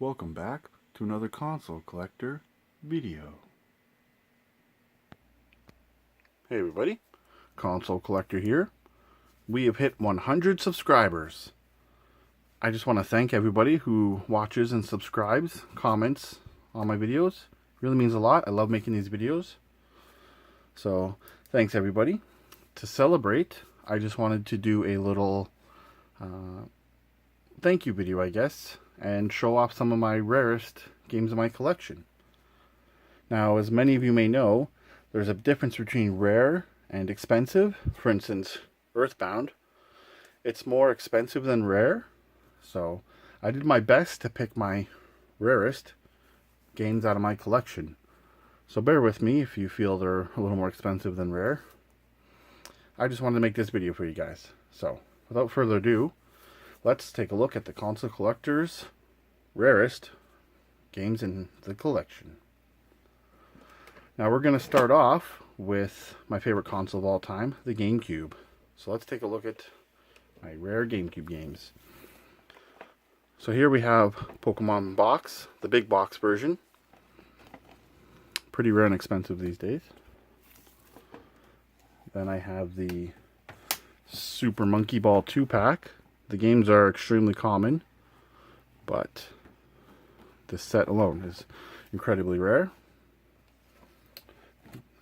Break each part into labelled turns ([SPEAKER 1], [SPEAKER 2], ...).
[SPEAKER 1] Welcome back to another console collector video. Hey everybody, console collector here. We have hit 100 subscribers. I just want to thank everybody who watches and subscribes, comments on my videos. It really means a lot. I love making these videos. So thanks everybody. To celebrate, I just wanted to do a little thank you video, I guess, and show off some of my rarest games in my collection. Now, as many of you may know, there's a difference between rare and expensive. For instance, Earthbound, it's more expensive than rare. So I did my best to pick my rarest games out of my collection. So bear with me if you feel they're a little more expensive than rare. I just wanted to make this video for you guys. So without further ado, let's take a look at the console collector's rarest games in the collection. Now we're going to start off with my favorite console of all time, the GameCube. So let's take a look at my rare GameCube games. So here we have Pokemon Box, the big box version. Pretty rare and expensive these days. Then I have the Super Monkey Ball 2-pack. The games are extremely common, but this set alone is incredibly rare.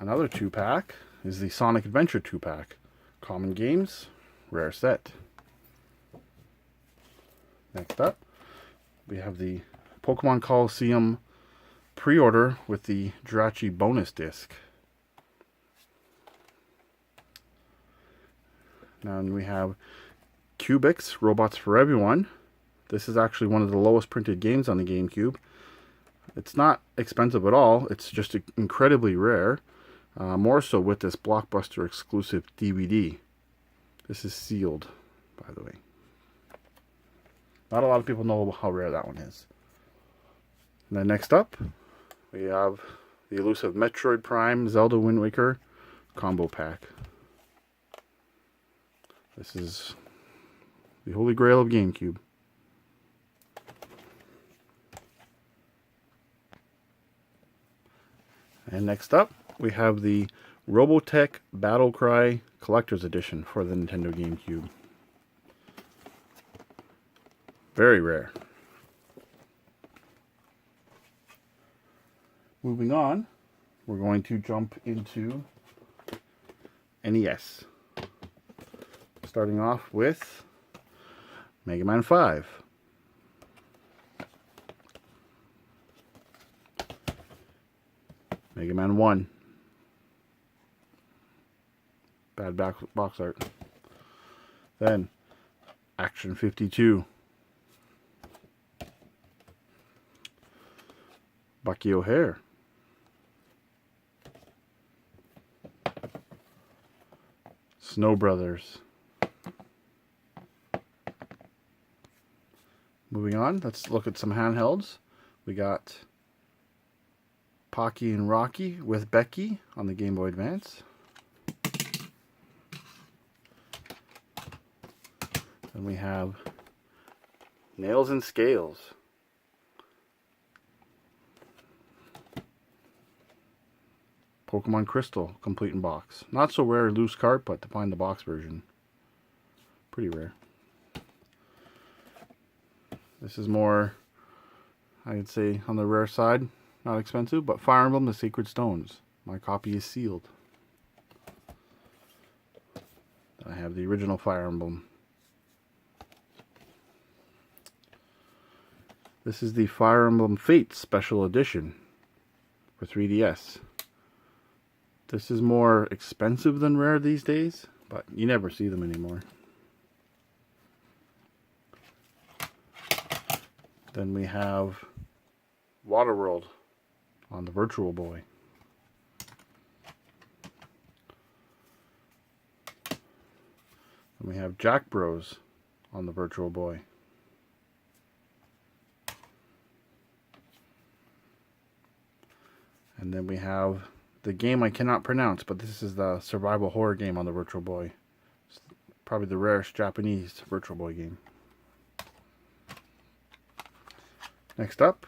[SPEAKER 1] Another 2-pack is the Sonic Adventure 2-pack. Common games, rare set. Next up, we have the Pokemon Coliseum pre-order with the Jirachi bonus disc. Now we have Cubix Robots for Everyone. This is actually one of the lowest printed games on the GameCube. It's not expensive at all. It's just incredibly rare. More so with this Blockbuster exclusive DVD. This is sealed, by the way. Not a lot of people know how rare that one is. And then next up, we have the elusive Metroid Prime Zelda Wind Waker combo pack. This is the holy grail of GameCube. And next up, we have the Robotech Battlecry Collector's Edition for the Nintendo GameCube. Very rare. Moving on, we're going to jump into NES. Starting off with Mega Man 5. Mega Man 1. Bad box art. Then Action 52. Bucky O'Hare. Snow Brothers. Moving on, let's look at some handhelds. We got Pocky and Rocky with Becky on the Game Boy Advance. Then we have Nails and Scales. Pokemon Crystal, complete in box. Not so rare loose cart, but to find the box version. Pretty rare. This is more, I'd say, on the rare side. Not expensive, but Fire Emblem The Sacred Stones. My copy is sealed. I have the original Fire Emblem. This is the Fire Emblem Fates Special Edition for 3DS. This is more expensive than rare these days, but you never see them anymore. Then we have Waterworld on the Virtual Boy. And we have Jack Bros on the Virtual Boy. And then we have the game I cannot pronounce, but this is the survival horror game on the Virtual Boy. It's probably the rarest Japanese Virtual Boy game. Next up,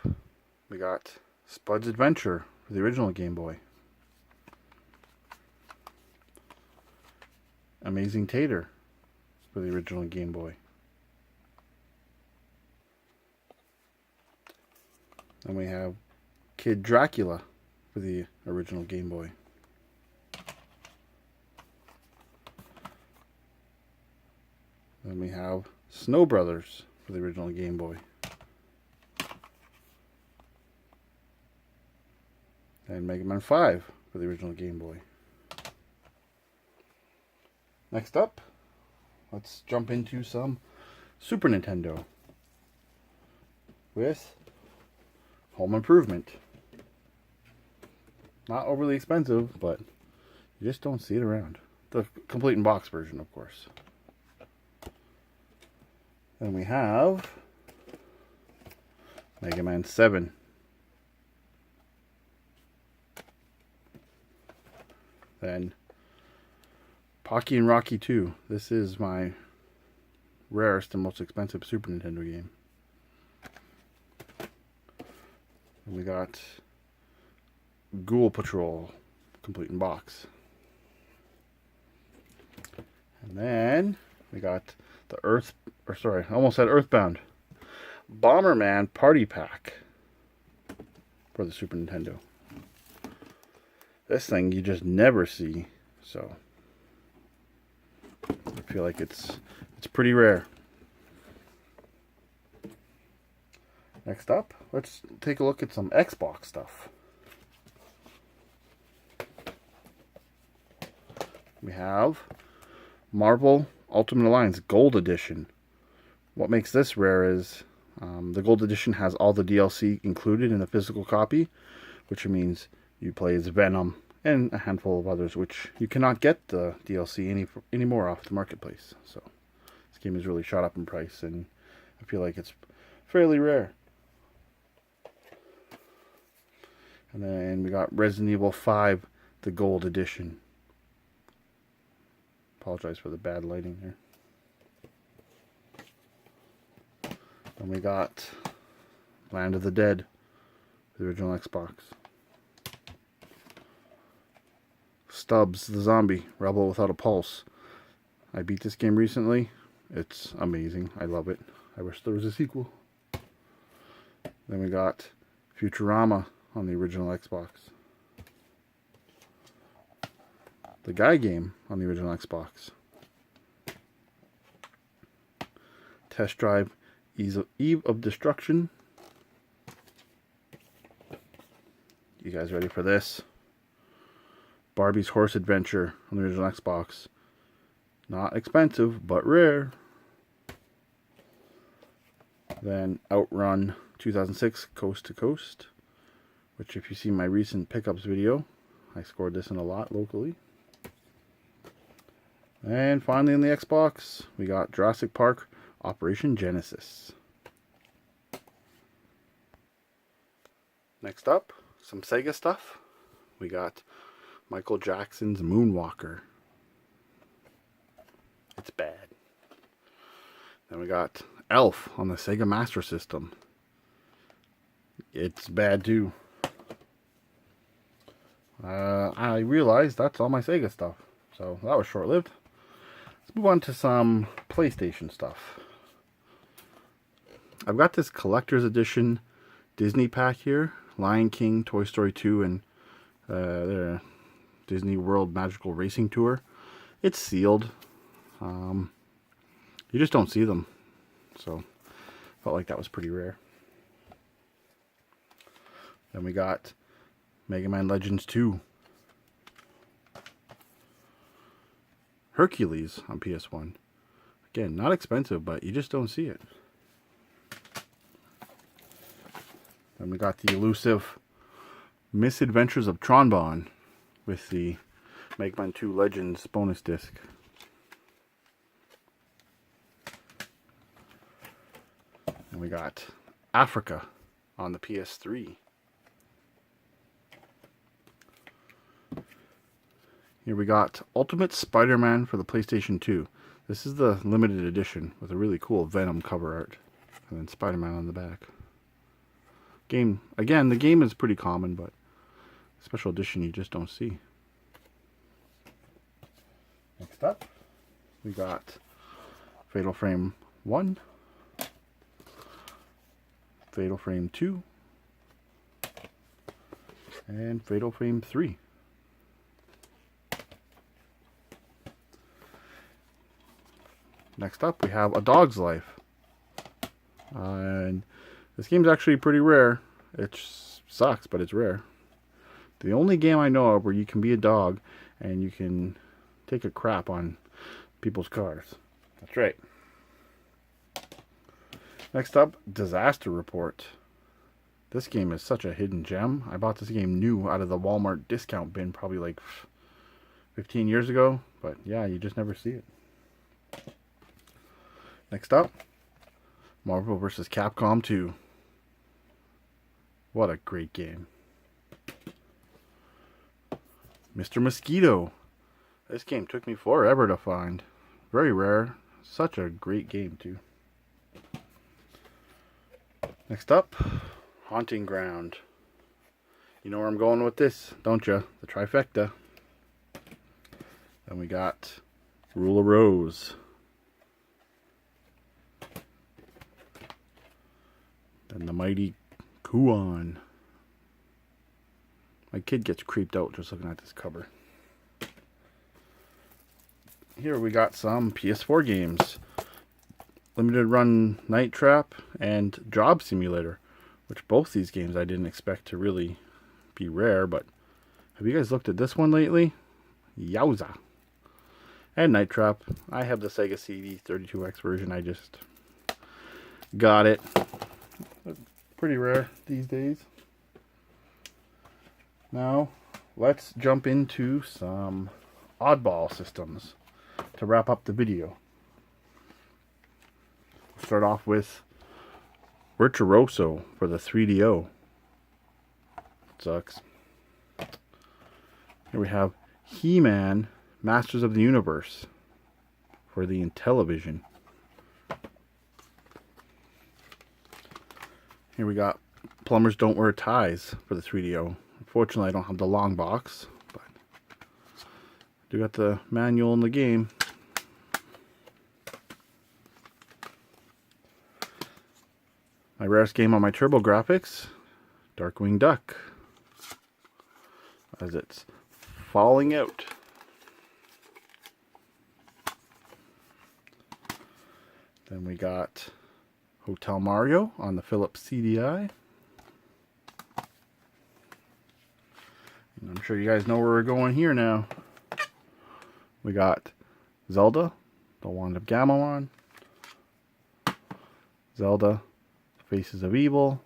[SPEAKER 1] we got Spud's Adventure for the original Game Boy. Amazing Tater for the original Game Boy. And we have Kid Dracula for the original Game Boy. Then we have Snow Brothers for the original Game Boy. And Mega Man 5 for the original Game Boy. Next up, let's jump into some Super Nintendo with Home Improvement. Not overly expensive, but you just don't see it around. The complete in box version, of course. Then we have Mega Man 7. Then Pocky and Rocky 2. This is my rarest and most expensive Super Nintendo game. And we got Ghoul Patrol, complete in box. And then we got the I almost said Earthbound. Bomberman Party Pack for the Super Nintendo. This thing you just never see, so I feel like it's pretty rare. Next up, let's take a look at some Xbox stuff. We have Marvel Ultimate Alliance Gold Edition. What makes this rare is the Gold Edition has all the DLC included in the physical copy, which means you play as Venom and a handful of others, which you cannot get the DLC anymore off the marketplace. So this game is really shot up in price, and I feel like it's fairly rare. And then we got Resident Evil 5, the Gold Edition. Apologize for the bad lighting here. And we got Land of the Dead, the original Xbox. Stubbs the Zombie, Rebel Without a Pulse. I beat this game recently. It's amazing. I love it. I wish there was a sequel. Then we got Futurama on the original Xbox. The Guy game on the original Xbox. Test Drive Eve of Destruction. You guys ready for this? Barbie's Horse Adventure on the original Xbox. Not expensive, but rare. Then Outrun 2006 Coast to Coast, which if you see my recent pickups video, I scored this in a lot locally. And finally on the Xbox, we got Jurassic Park Operation Genesis. Next up, some Sega stuff. We got Michael Jackson's Moonwalker. It's bad. Then we got Elf on the Sega Master System. It's bad too. I realized that's all my Sega stuff, so that was short-lived. Let's move on to some PlayStation stuff. I've got this collector's edition Disney pack here. Lion King, Toy Story 2, and their Disney World Magical Racing Tour. It's sealed. You just don't see them. So, felt like that was pretty rare. Then we got Mega Man Legends 2. Hercules on PS1. Again, not expensive, but you just don't see it. Then we got the elusive Misadventures of Tronbon with the Mega Man 2 Legends bonus disc. And we got Africa on the PS3. Here we got Ultimate Spider-Man for the PlayStation 2. This is the limited edition with a really cool Venom cover art. And then Spider-Man on the back. Game, again, the game is pretty common, but special edition you just don't see. Next up, we got Fatal Frame 1, Fatal Frame 2, and Fatal Frame 3. Next up, we have A Dog's Life. And this game's actually pretty rare. It sucks, but it's rare. The only game I know of where you can be a dog and you can take a crap on people's cars. That's right. Next up, Disaster Report. This game is such a hidden gem. I bought this game new out of the Walmart discount bin probably like 15 years ago. But yeah, you just never see it. Next up, Marvel vs. Capcom 2. What a great game. Mr. Mosquito. This game took me forever to find. Very rare. Such a great game too. Next up, Haunting Ground. You know where I'm going with this, don't you? The trifecta. Then we got Rule of Rose. Then the Mighty Kuon. My kid gets creeped out just looking at this cover. Here we got some PS4 games. Limited Run Night Trap and Job Simulator. Which both these games I didn't expect to really be rare. But have you guys looked at this one lately? Yowza. And Night Trap. I have the Sega CD 32X version. I just got it. Pretty rare these days. Now, let's jump into some oddball systems to wrap up the video. Start off with Virtuoso for the 3DO. Sucks. Here we have He-Man Masters of the Universe for the Intellivision. Here we got Plumbers Don't Wear Ties for the 3DO. Unfortunately, I don't have the long box, but I do got the manual in the game. My rarest game on my TurboGrafx, Darkwing Duck, as it's falling out. Then we got Hotel Mario on the Philips CDI. And I'm sure you guys know where we're going here now. We got Zelda, the Wand of Gamelon, Zelda, Faces of Evil,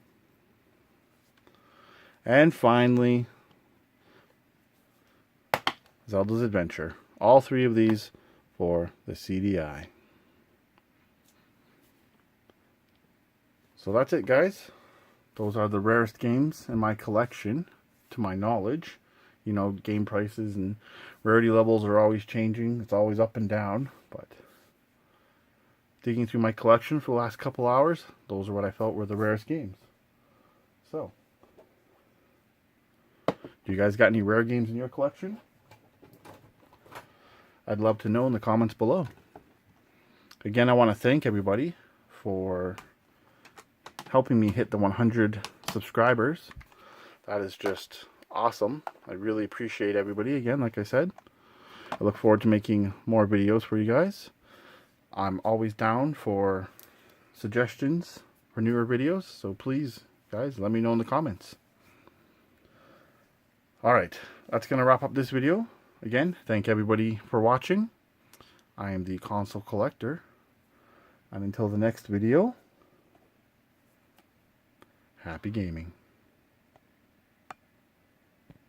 [SPEAKER 1] and finally, Zelda's Adventure. All three of these for the CDI. So that's it, guys. Those are the rarest games in my collection, to my knowledge. You know, game prices and rarity levels are always changing. It's always up and down. But digging through my collection for the last couple hours, those are what I felt were the rarest games. So, do you guys got any rare games in your collection? I'd love to know in the comments below. Again, I want to thank everybody for helping me hit the 100 subscribers. That is just awesome. I really appreciate everybody again, like I said. I look forward to making more videos for you guys. I'm always down for suggestions for newer videos, so please, guys, let me know in the comments. Alright, that's going to wrap up this video. Again, thank everybody for watching. I am the Console Collector. And until the next video, happy gaming.